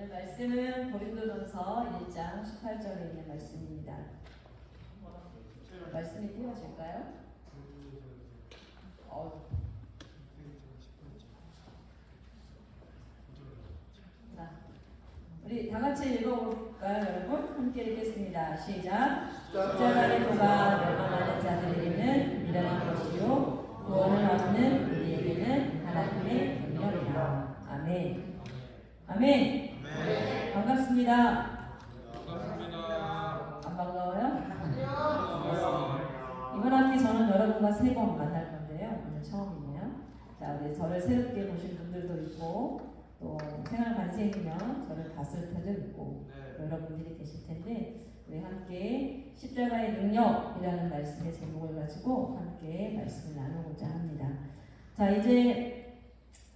오늘 말씀은 고린도전서 1장 18절에 있는 말씀입니다. 말씀이 띄워질까요? 자, 우리 다 같이 읽어볼까요, 여러분? 함께 읽겠습니다. 시작. 십자가의 도가 멸망하는 자들에게는 미련한 것이요 구원을 얻는 우리에게는 하나님의 능력이라. 아멘. 아멘. 네. 반갑습니다. 반갑습니다. 안 반가워요? 이번 학기 저는 여러분과 3번 만날 건데요. 오늘 처음이네요. 자, 우리 저를 새롭게 보신 분들도 있고 또 생활 반생이면 저를 봤을 때도 있고 여러분들이 계실 텐데 우리 함께 십자가의 능력이라는 말씀의 제목을 가지고 함께 말씀을 나누고자 합니다. 자, 이제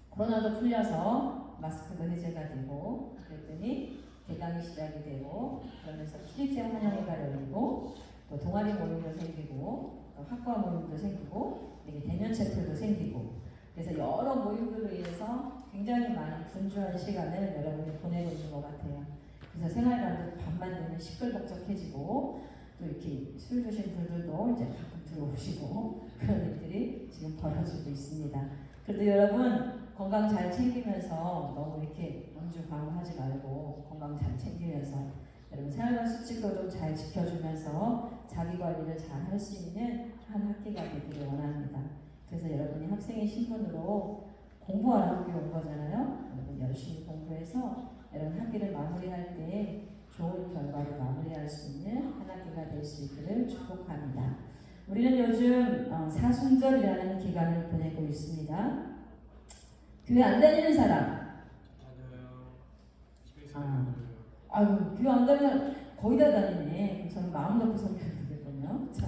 코로나도 풀려서 마스크도 해제가 되고 그랬더니 개강이 시작이 되고 그러면서 신입생 환영회가 열리고 또 동아리 모임도 생기고 또 학과 모임도 생기고 이렇게 대면체틀도 생기고 그래서 여러 모임들로 인해서 굉장히 많은 분주한 시간을 여러분이 보내고 있는 것 같아요. 그래서 생활관도 밤만 되면 시끌벅적해지고 또 이렇게 술 드신 분들도 이제 가끔 들어오시고 그런 일들이 지금 벌어지고 있습니다. 그래도 여러분 건강 잘 챙기면서 너무 이렇게 음주방어하지 말고 건강 잘 챙기면서 여러분 생활관 수칙도 좀 잘 지켜주면서 자기 관리를 잘 할 수 있는 한 학기가 되기를 원합니다. 그래서 여러분이 학생의 신분으로 공부하러 학교에 온 거잖아요. 여러분 열심히 공부해서 여러분 학기를 마무리할 때 좋은 결과로 마무리할 수 있는 한 학기가 될 수 있기를 축복합니다. 우리는 요즘 사순절이라는 기간을 보내고 있습니다. 교회 안 다니는 사람? 아유, 교회 안 다니는 거의 다 다니네. 저는 마음 놓고 설교를 드렸거든요. 자,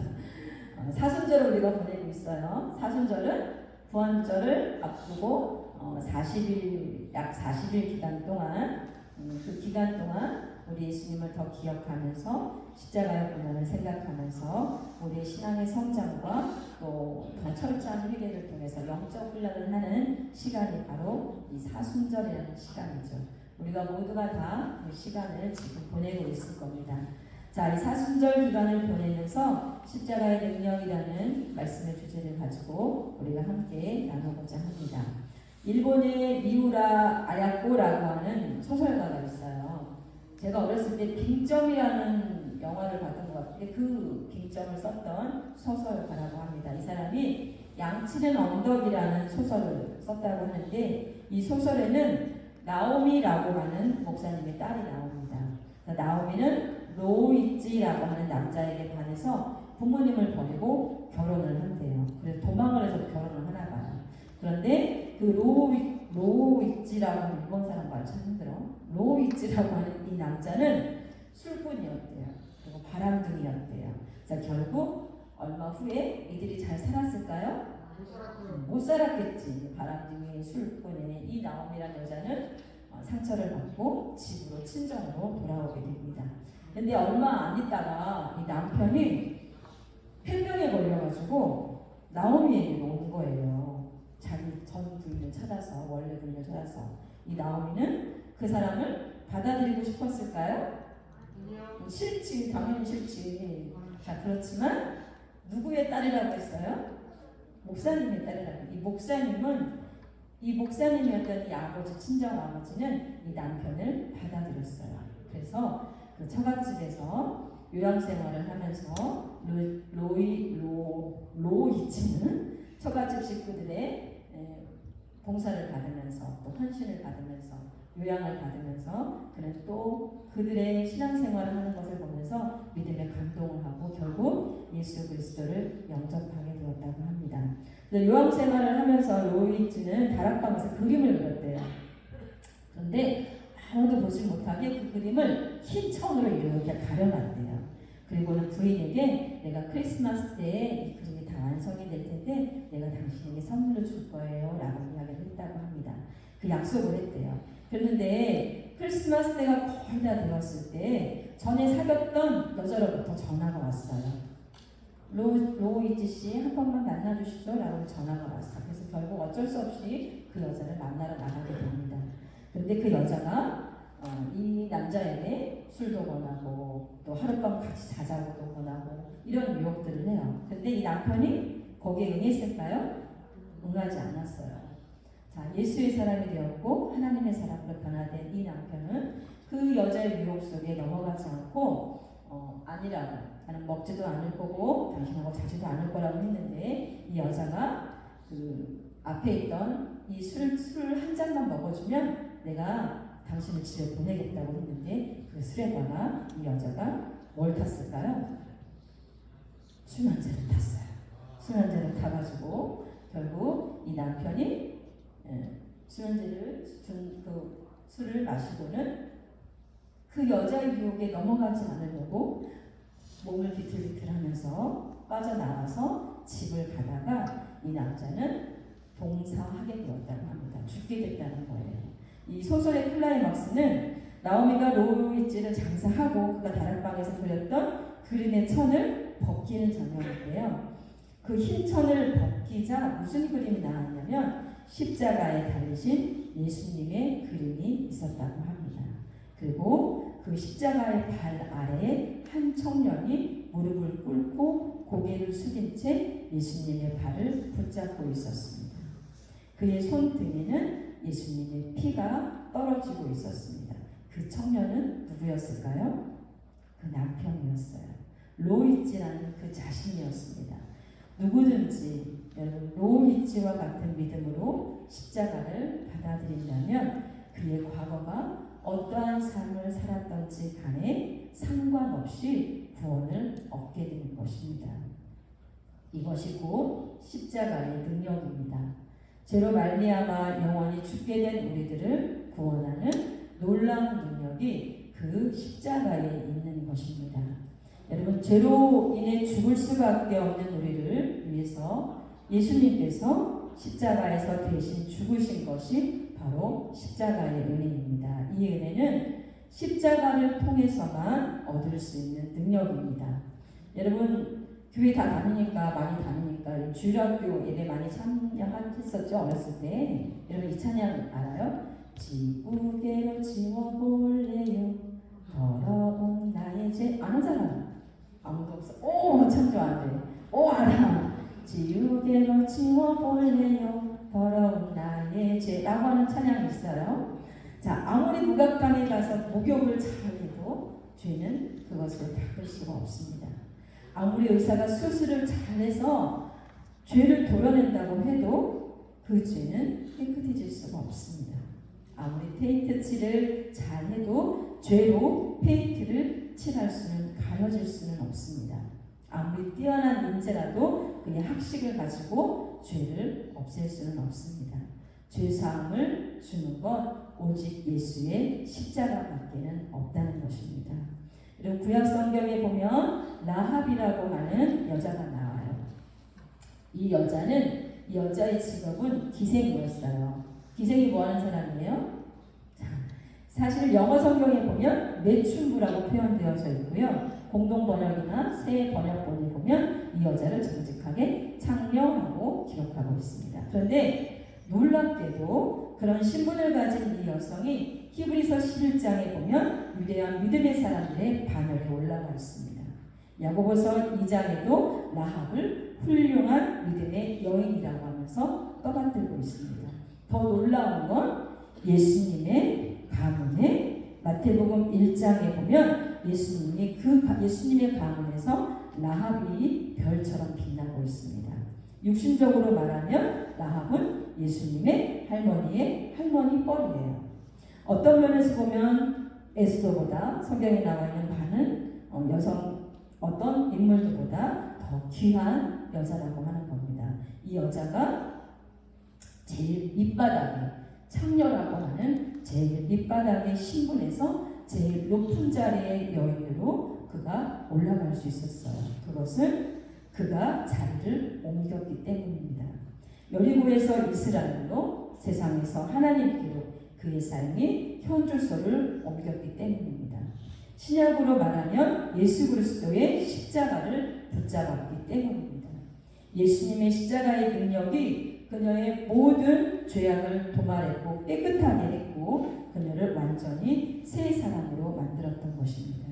사순절을 우리가 보내고 있어요. 사순절은 부활절을 앞두고 40일, 약 40일 기간 동안 그 기간 동안 우리 예수님을 더 기억하면서 십자가의 고난을 생각하면서 우리의 신앙의 성장과 또 더 철저한 회개를 통해서 영적 훈련을 하는 시간이 바로 이 사순절이라는 시간이죠. 우리가 모두가 다 그 시간을 지금 보내고 있을 겁니다. 자, 이 사순절 기간을 보내면서 십자가의 능력이라는 말씀의 주제를 가지고 우리가 함께 나누고자 합니다. 일본의 미우라 아야코라고 하는 소설가가 있어요. 제가 어렸을 때 빙점이라는 영화를 봤던 것 같은데 그 빙점을 썼던 소설가라고 합니다. 이 사람이 양치는 언덕이라는 소설을 썼다고 하는데 이 소설에는 나오미라고 하는 목사님의 딸이 나옵니다. 나오미는 로이치라고 하는 남자에게 반해서 부모님을 버리고 결혼을 한대요. 그래서 도망을 해서 결혼을 하나 봐요. 그런데 그 로이치라고 하는 일본 사람 말 참 힘들어. 로이치라고 하는 이 남자는 술꾼이었대요. 그리고 바람둥이였대요. 자, 결국 얼마 후에 이들이 잘 살았을까요? 못 살았겠지. 바람둥이 술꾼의 이 나오미라는 여자는 상처를 받고 집으로 친정으로 돌아오게 됩니다. 근데 얼마 안 있다가 이 남편이 폐병에 걸려가지고 나오미에게 온 거예요. 자기 전 부인을 찾아서, 원래 부인을 찾아서. 이 나오미는 그 사람을 받아들이고 싶었을까요? 싫지, 당연히 싫지. 자, 그렇지만 누구의 딸이라고 했어요? 목사님의 딸이라고. 이 목사님이었던 이 아버지, 친정 아버지는 이 남편을 받아들였어요. 그래서 그 처갓집에서 요양생활을 하면서 로이치는 처갓집 식구들의 봉사를 받으면서 또 헌신을 받으면서 요양을 받으면서 그는 또 그들의 신앙생활을 하는 것을 보면서 믿음에 감동을 하고 결국 예수 그리스도를 영접하게 되었다고 합니다. 요양생활을 하면서 로이치는 다락방에서 그림을 그렸대요. 그런데 아무도 보지 못하게 그 그림을 흰 천으로 이렇게 가려놨대요. 그리고는 부인에게 내가 크리스마스 때에 이 그림이 다 완성이 될 텐데 내가 당신에게 선물을 줄 거예요 라고 이야기를 했다고 합니다. 그 약속을 했대요. 그런데 크리스마스 때가 거의 다 되었을 때 전에 사귀었던 여자로부터 전화가 왔어요. 로이치 씨 한 번만 만나주시죠 라고 전화가 왔어요. 그래서 결국 어쩔 수 없이 그 여자를 만나러 나가게 됩니다. 그런데 그 여자가 이 술도 권하고 또 하룻밤 같이 자자고도 권하고 이런 유혹들을 해요. 근데 이 남편이 거기에 응했을까요? 응하지 않았어요. 자, 예수의 사람이 되었고 하나님의 사람으로 변화된 이 남편은 그 여자의 유혹 속에 넘어가지 않고 아니라고, 나는 먹지도 않을 거고 당신하고 자지도 않을 거라고 했는데 이 여자가 그 앞에 있던 이 술을 한 잔만 먹어주면 내가 당신을 집에 보내겠다고 했는데 그 술에다가 이 여자가 뭘 탔을까요? 술 한 잔을 탔어요. 술 한 잔을 타가지고 결국 이 남편이 술 한 잔을 준 그 술을 마시고는 그 여자의 유혹에 넘어가지 않으려고 몸을 비틀비틀하면서 빠져나와서 집을 가다가 이 남자는 동사하게 되었다고 합니다. 죽게 됐다는 거예요. 이 소설의 클라이막스는 나오미가 로이지를 장사하고 그가 다락방에서 그렸던 그림의 천을 벗기는 장면인데요. 그 흰 천을 벗기자 무슨 그림이 나왔냐면 십자가에 달리신 예수님의 그림이 있었다고 합니다. 그리고 그 십자가의 발 아래에 한 청년이 무릎을 꿇고 고개를 숙인 채 예수님의 발을 붙잡고 있었습니다. 그의 손등에는 예수님의 피가 떨어지고 있었습니다. 그 청년은 누구였을까요? 그 남편이었어요. 로이지라는 그 자신이었습니다. 누구든지 여러분 로이지와 같은 믿음으로 십자가를 받아들인다면 그의 과거가 어떠한 삶을 살았던지 간에 상관없이 구원을 얻게 되는 것입니다. 이것이 곧 십자가의 능력입니다. 죄로 말미암아 영원히 죽게 된 우리들을 구원하는 놀라운 능력이 그 십자가에 있는 것입니다. 여러분, 죄로 인해 죽을 수밖에 없는 우리를 위해서 예수님께서 십자가에서 대신 죽으신 것이 바로 십자가의 은혜입니다. 이 은혜는 십자가를 통해서만 얻을 수 있는 능력입니다. 여러분, 교회 다 다니니까 많이 다니니까 주일학교 예배 많이 참여했었죠, 어렸을 때. 여러분 이 찬양 알아요? 지우개로 지워볼래요 더러운 나의 죄. 아는 사람 아무도 없어. 오, 참 좋아하네. 오, 알아. 지우개로 지워볼래요 더러운 나의 죄라고 하는 찬양이 있어요. 자, 아무리 무각당에 가서 목욕을 잘해도 죄는 그것을 닦을 수가 없습니다. 아무리 의사가 수술을 잘해서 죄를 도려낸다고 해도 그 죄는 깨끗해질 수가 없습니다. 아무리 페인트 칠을 잘해도 죄로 페인트를 칠할 수는 가려질 수는 없습니다. 아무리 뛰어난 인재라도 그의 학식을 가지고 죄를 없앨 수는 없습니다. 죄사함을 주는 것 오직 예수의 십자가밖에는 없다는 것입니다. 그리고 구약 성경에 보면 라합이라고 하는 여자가 나와요. 이 여자의 직업은 기생이었어요. 기생이 뭐 하는 사람이에요? 자, 사실 영어 성경에 보면 매춘부라고 표현되어져 있고요. 공동 번역이나 새 번역본에 보면 이 여자를 정직하게 창녀라고 기록하고 있습니다. 그런데 놀랍게도 그런 신분을 가진 이 여성이 히브리서 11장에 보면 유대한 믿음의 사람들의 반열에 올라가 있습니다. 야고보서 2장에도 라합을 훌륭한 믿음의 여인이라고 하면서 떠받들고 있습니다. 더 놀라운 건 예수님의 가문에 마태복음 1장에 보면 예수님의 가문에서 라합이 별처럼 빛나고 있습니다. 육신적으로 말하면 라합은 예수님의 할머니의 할머니 뻘이에요. 어떤 면에서 보면 에스더보다 성경에 나와 있는 바는 어떤 인물들보다 더 귀한 여자라고 하는 겁니다. 이 여자가 제일 밑바닥에 창녀라고 하는 제일 밑바닥의 신분에서 제일 높은 자리의 여인으로 그가 올라갈 수 있었어요. 그것은 그가 자리를 옮겼기 때문입니다. 여리고에서 이스라엘로 세상에서 하나님께로 그의 삶이 현주소를 옮겼기 때문입니다. 신약으로 말하면 예수 그리스도의 십자가를 붙잡았기 때문입니다. 예수님의 십자가의 능력이 그녀의 모든 죄악을 도말했고 깨끗하게 했고 그녀를 완전히 새 사람으로 만들었던 것입니다.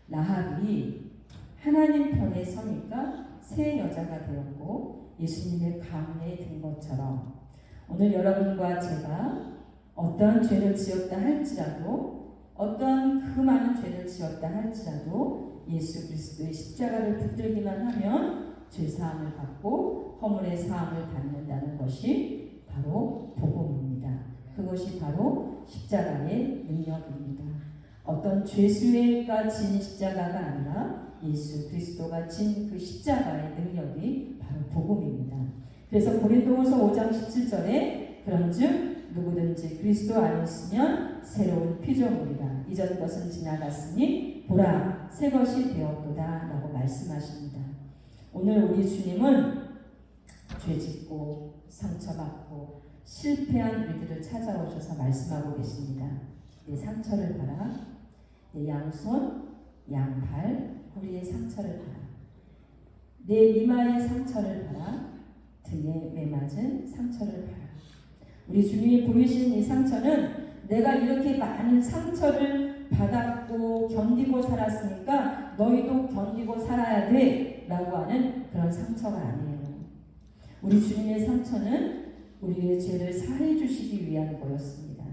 라합이 하나님 편에 서니까 새 여자가 되었고 예수님의 가문에 든 것처럼 오늘 여러분과 제가 어떤 죄를 지었다 할지라도 어떤 그 많은 죄를 지었다 할지라도 예수 그리스도의 십자가를 붙들기만 하면 죄사함을 받고 허물의 사함을 받는다는 것이 바로 복음입니다. 그것이 바로 십자가의 능력입니다. 어떤 죄수가 진 십자가가 아니라 예수 그리스도가 진 그 십자가의 능력이 바로 복음입니다. 그래서 고린도후서 5장 17절에 그런즉 누구든지 그리스도 안에 있으면 새로운 피조물이라 이전 것은 지나갔으니 보라 새 것이 되었도다 라고 말씀하십니다. 오늘 우리 주님은 죄짓고 상처받고 실패한 우리들을 찾아오셔서 말씀하고 계십니다. 내 상처를 봐라. 내 양손, 양발, 허리의 상처를 봐라. 내 이마의 상처를 봐라. 등에 매맞은 상처를 봐라. 우리 주님이 보이신 이 상처는 내가 이렇게 많은 상처를 받았고 견디고 살았으니까 너희도 견디고 살아야 돼 라고 하는 그런 상처가 아니에요. 우리 주님의 상처는 우리의 죄를 사해 주시기 위한 거였습니다.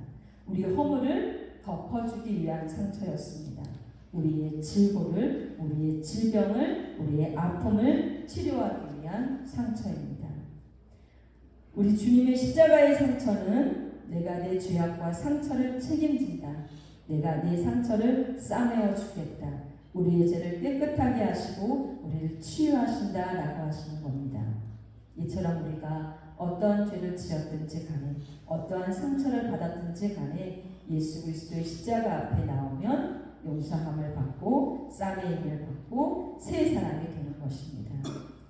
우리의 허물을 덮어주기 위한 상처였습니다. 우리의 질고를, 우리의 질병을, 우리의 아픔을 치료하기 위한 상처입니다. 우리 주님의 십자가의 상처는 내가 내 죄악과 상처를 책임진다. 내가 네 상처를 싸매어 주겠다. 우리의 죄를 깨끗하게 하시고 우리를 치유하신다 라고 하시는 겁니다. 이처럼 우리가 어떠한 죄를 지었든지 간에 어떠한 상처를 받았든지 간에 예수 그리스도의 십자가 앞에 나오면 용서함을 받고 쌈의 받고 새 사람이 되는 것입니다.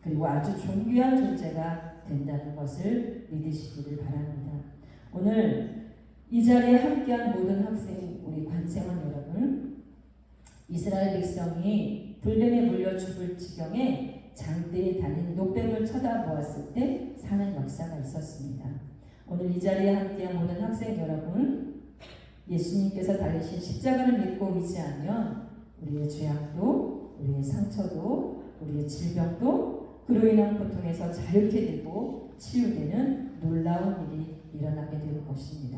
그리고 아주 존귀한 존재가 된다는 것을 믿으시기를 바랍니다. 오늘 이 자리에 함께한 모든 학생, 우리 관생원 여러분, 이스라엘 백성이 불뱀에 물려 죽을 지경에 장대에 달린 노뱀을 쳐다보았을 때 사는 역사가 있었습니다. 오늘 이 자리에 함께한 모든 학생 여러분, 예수님께서 달리신 십자가를 믿고 의지하면 우리의 죄악도, 우리의 상처도, 우리의 질병도 그로 인한 고통에서 자유케 되고 치유되는 놀라운 일이 일어나게 될 것입니다.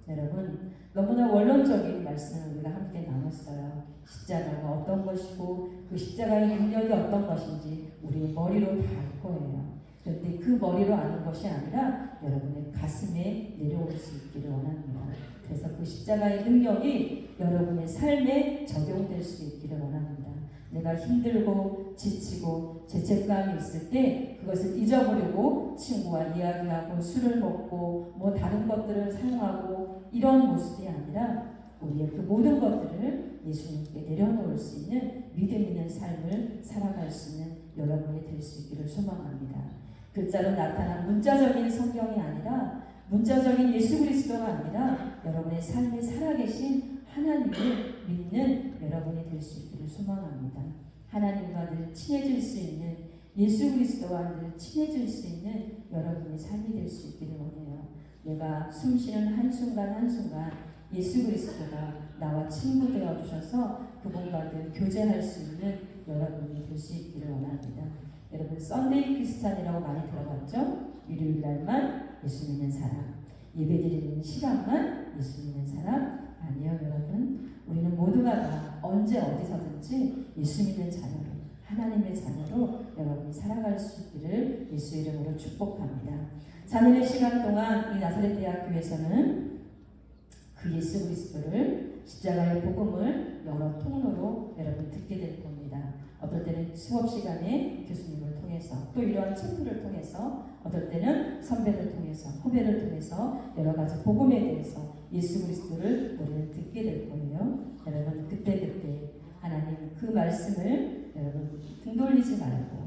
여러분, 너무나 원론적인 말씀을 우리가 함께 나눴어요. 십자가가 어떤 것이고 그 십자가의 능력이 어떤 것인지 우리의 머리로 다 알 거예요. 그런데 그 머리로 아는 것이 아니라 여러분의 가슴에 내려올 수 있기를 원합니다. 그래서 그 십자가의 능력이 여러분의 삶에 적용될 수 있기를 원합니다. 내가 힘들고 지치고 죄책감이 있을 때 그것을 잊어버리고 친구와 이야기하고 술을 먹고 뭐 다른 것들을 사용하고 이런 모습이 아니라 우리의 그 모든 것들을 예수님께 내려놓을 수 있는 믿음 있는 삶을 살아갈 수 있는 여러분이 될 수 있기를 소망합니다. 글자로 나타난 문자적인 성경이 아니라 문자적인 예수 그리스도가 아니라 여러분의 삶에 살아계신 하나님을 믿는 여러분이 될 수 있기를 소망합니다. 하나님과 늘 친해질 수 있는 예수 그리스도와 늘 친해질 수 있는 여러분의 삶이 될 수 있기를 원해요. 내가 숨쉬는 한순간 한순간 예수 그리스도가 나와 친구 되어 주셔서 그분과 늘 교제할 수 있는 여러분이 될 수 있기를 원합니다. 여러분 썬데이 크리스찬이라고 많이 들어봤죠? 일요일 날만 예수 믿는 사람, 예배드리는 시간만 예수 믿는 사람 아니요 여러분. 우리는 모두가 다 언제 어디서든지 예수 믿는 자녀로 하나님의 자녀로 여러분이 살아갈 수 있기를 예수 이름으로 축복합니다. 자녀의 시간 동안 이 나사렛 대학교에서는 그 예수 그리스도를 십자가의 복음을 여러 통로로 여러분 듣게 될 겁니다. 어떨 때는 수업 시간에 교수님을 통해서 또 이러한 챔프를 통해서 어떨 때는 선배를 통해서 후배를 통해서 여러 가지 복음에 대해서 예수 그리스도를 우리는 듣게 될 거예요. 여러분 그때 하나님 그 말씀을 여러분 등 돌리지 말고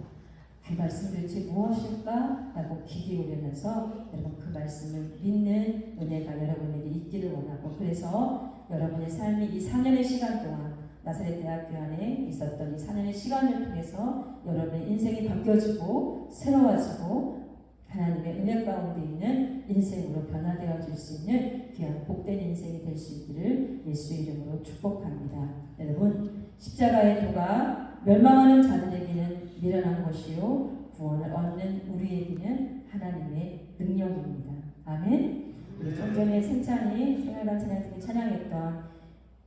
그 말씀 도대체 무엇일까? 라고 귀 기울이면서 여러분 그 말씀을 믿는 은혜가 여러분에게 있기를 원하고 그래서 여러분의 삶이 이 4년의 시간 동안 나사렛 대학교 안에 있었던 이 4년의 시간을 통해서 여러분의 인생이 바뀌어지고 새로워지고 하나님의 은혜 가운데 있는 인생으로 변화되어질 수 있는 귀한 복된 인생이 될 수 있기를 예수 이름으로 축복합니다. 여러분, 십자가의 도가 멸망하는 자들에게는 미련한 것이요 구원을 얻는 우리에게는 하나님의 능력입니다. 아멘. 우리 좀 전에 생찬이 생활관 찬양팀이 찬양했던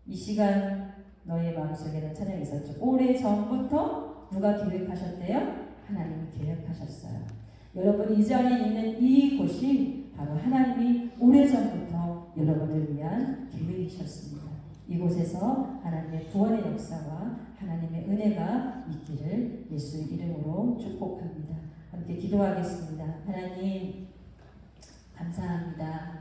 이 시간 너의 마음속에는 찬양이 있었죠. 오래 전부터 누가 계획하셨대요? 하나님이 계획하셨어요. 여러분이 이 자리에 있는 이곳이 바로 하나님이 오래전부터 여러분을 위한 계획이셨습니다. 이곳에서 하나님의 구원의 역사와 하나님의 은혜가 있기를 예수의 이름으로 축복합니다. 함께 기도하겠습니다. 하나님 감사합니다.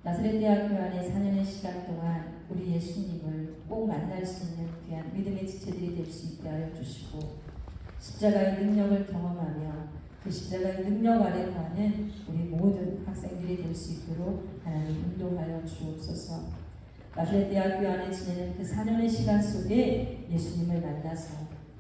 나사렛 대학교 안에 4년의 시간 동안 우리 예수님을 꼭 만날 수 있는 귀한 믿음의 지체들이 될 수 있게 하여 주시고 십자가의 능력을 경험하며 그 십자가의 능력 아래 거하는 우리 모든 학생들이 될 수 있도록 하나님 인도하여 주옵소서. 나사렛 대학교 안에 지내는 그 4년의 시간 속에 예수님을 만나서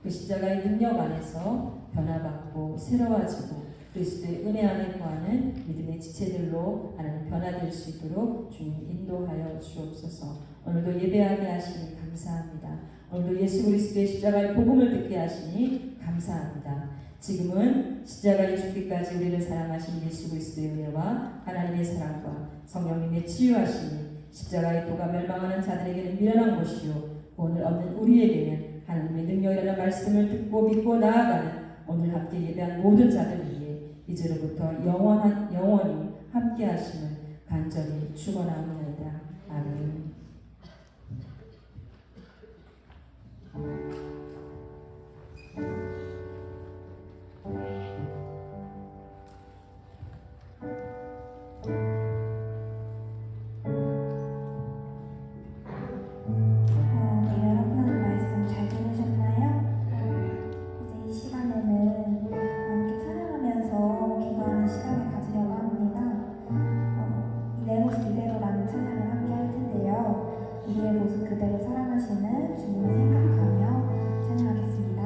그 십자가의 능력 안에서 변화받고 새로워지고 그리스도의 은혜 안에 거하는 믿음의 지체들로 하나님 변화될 수 있도록 주님 인도하여 주옵소서. 오늘도 예배하게 하시니 감사합니다. 오늘도 예수 그리스도의 십자가의 복음을 듣게 하시니 감사합니다. 지금은 십자가에 죽기까지 우리를 사랑하신 예수 그리스도의 은혜와 하나님의 사랑과 성령님의 치유하심이 십자가의 도가 멸망하는 자들에게는 미련한 것이요 구원을 얻는 우리에게는 하나님의 능력이라는 말씀을 듣고 믿고 나아가는 오늘 함께 예배한 모든 자들 위해 이제로부터 영원히 함께 하심을 간절히 축원하옵나이다. 아멘. 여러분 말씀 잘 들으셨나요? 이제 이 시간에는 함께 찬양하면서 기도하는 시간을 가지려고 합니다. 내 모습 이대로라는 찬양을 함께 할 텐데요. 우리의 모습 그대로 사랑하시는 주님을 생각하며 찬양하겠습니다.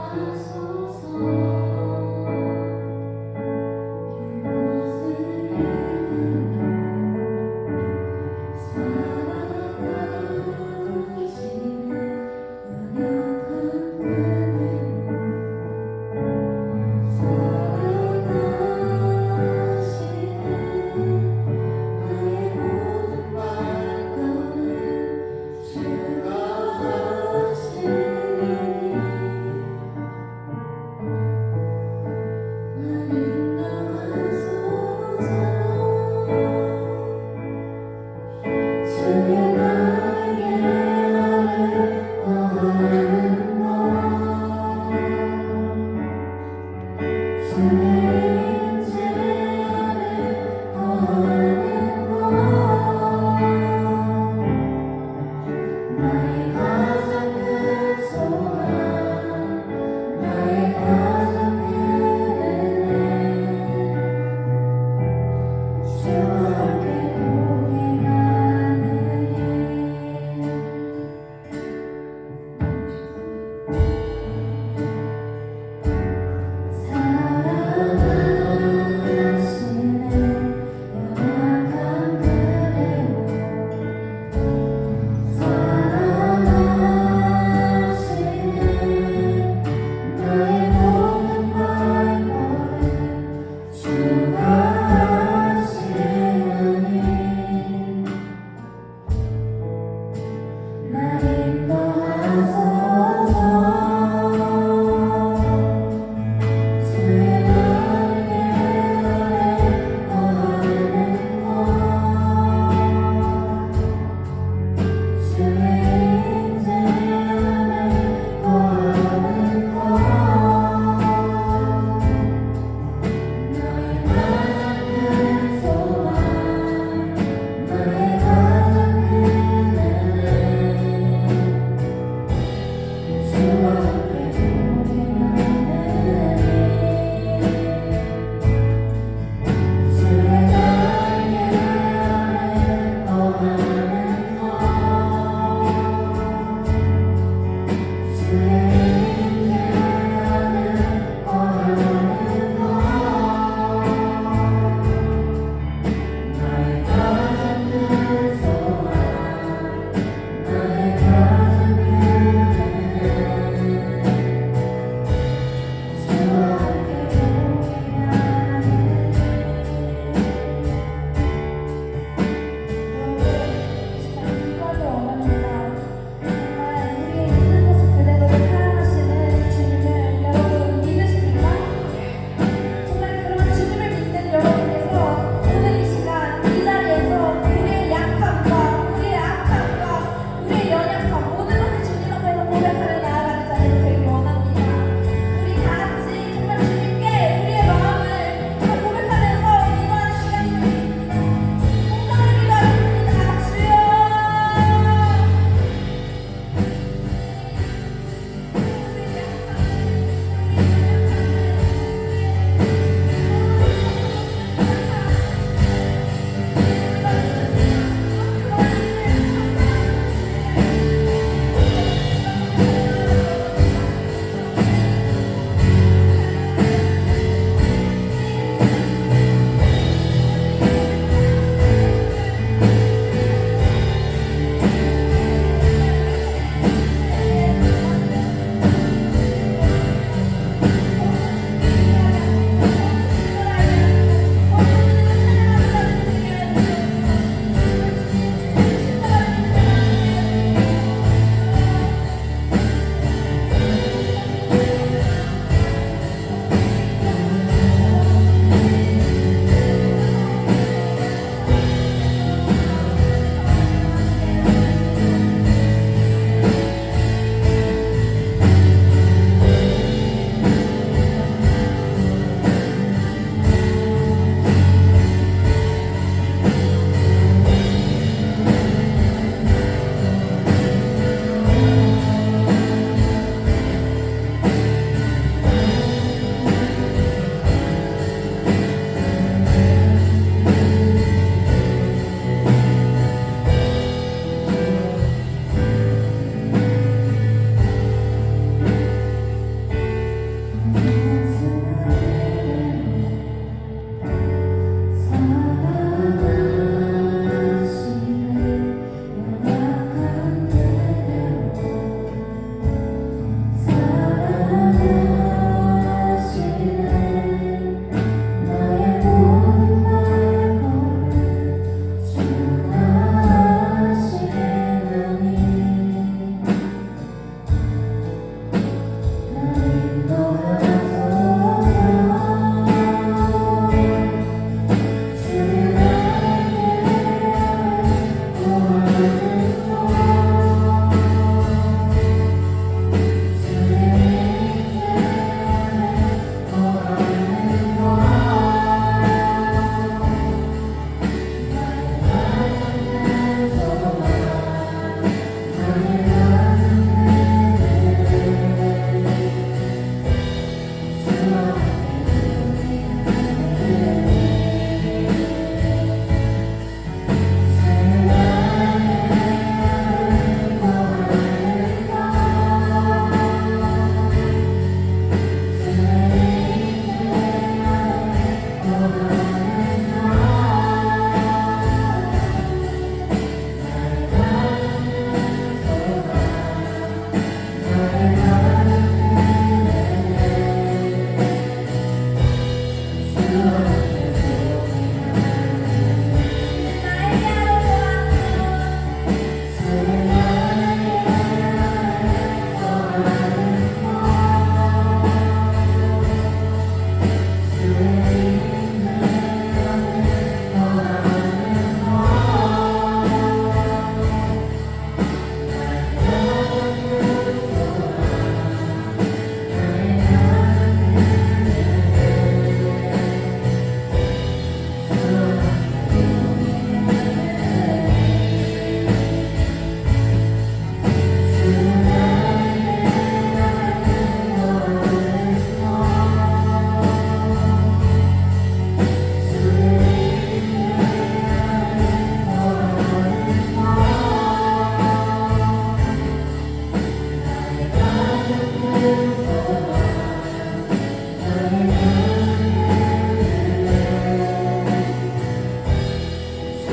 인도하소서. 그 모습을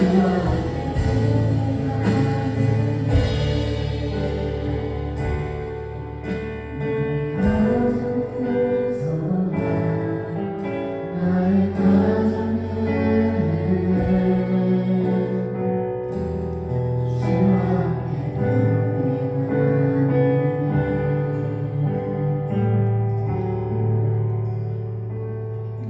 그녀와